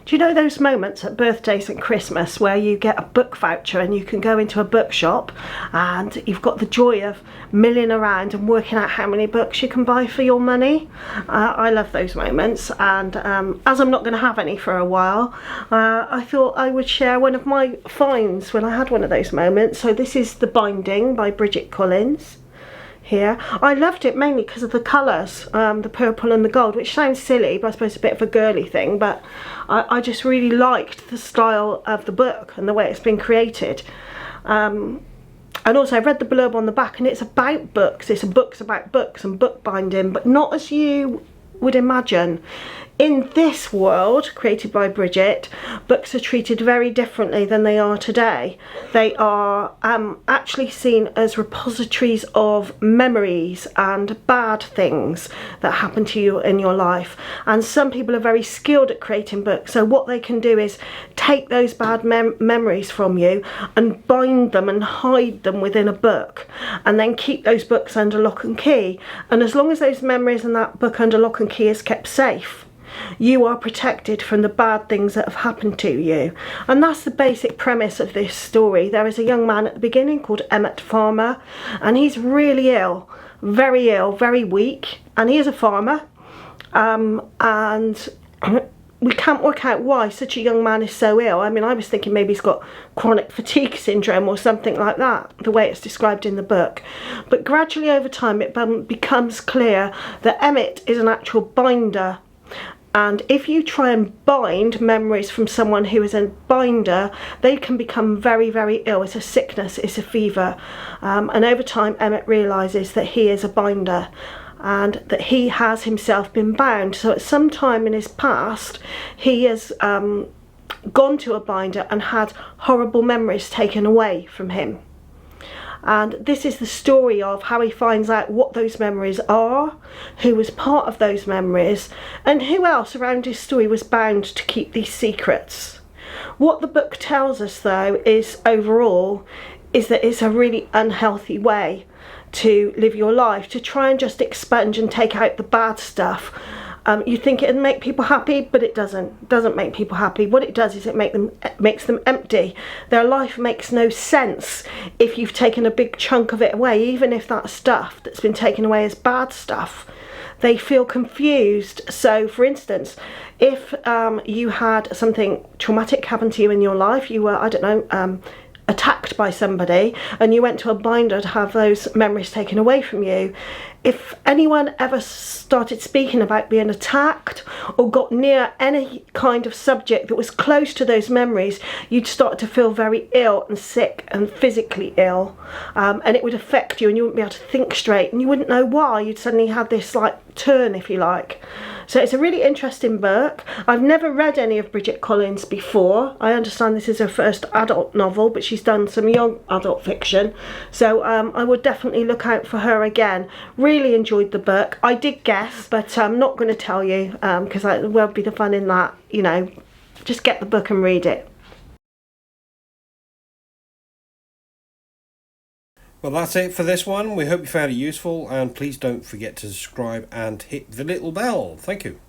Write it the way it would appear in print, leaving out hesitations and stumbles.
Do you know those moments at birthdays and Christmas where you get a book voucher and you can go into a bookshop and you've got the joy of milling around and working out how many books you can buy for your money? I love those moments, and as I'm not going to have any for a while, I thought I would share one of my finds when I had one of those moments. So this is The Binding by Bridget Collins. Here, I loved it mainly because of the colours, the purple and the gold, which sounds silly, but I suppose a bit of a girly thing, but I just really liked the style of the book and the way it's been created. And also I read the blurb on the back, and it's about books. It's books about books and bookbinding, but not as you would imagine. In this world created by Bridget, books are treated very differently than they are today. They are actually seen as repositories of memories and bad things that happen to you in your life. And some people are very skilled at creating books, so what they can do is take those bad memories from you and bind them and hide them within a book, and then keep those books under lock and key. And as long as those memories and that book under lock and key is kept safe, you are protected from the bad things that have happened to you. And that's the basic premise of this story. There is a young man at the beginning called Emmett Farmer, and he's really ill, very weak, and he is a farmer, and we can't work out why such a young man is so ill. I mean, I was thinking maybe he's got chronic fatigue syndrome or something like that, the way it's described in the book. But gradually over time it becomes clear that Emmett is an actual binder. And if you try and bind memories from someone who is a binder, they can become very ill. It's a sickness, it's a fever. And over time Emmett realises that he is a binder, and that he has himself been bound. So at some time in his past, he has gone to a binder and had horrible memories taken away from him. And this is the story of how he finds out what those memories are, who was part of those memories, and who else around his story was bound to keep these secrets. What the book tells us, though, is overall is that it's a really unhealthy way to live your life, to try and just expunge and take out the bad stuff. You think it'd make people happy, but it doesn't make people happy. What it does is it makes them empty. Their life makes no sense if you've taken a big chunk of it away, even if that stuff that's been taken away is bad stuff. They feel confused. So for instance, if you had something traumatic happen to you in your life, you were, I don't know, attacked by somebody, and you went to a binder to have those memories taken away from you, if anyone ever started speaking about being attacked or got near any kind of subject that was close to those memories, you'd start to feel very ill and sick and physically ill, and it would affect you, and you wouldn't be able to think straight, and you wouldn't know why. You'd suddenly have this like turn, if you like. So it's a really interesting book. I've never read any of Bridget Collins before. I understand this is her first adult novel, but she's done some young adult fiction, so I would definitely look out for her again. Really enjoyed the book. I did guess, but I'm not going to tell you because there won't be the fun in that. You know, just get the book and read it. Well, that's it for this one. We hope you found it useful, and please don't forget to subscribe and hit the little bell. Thank you.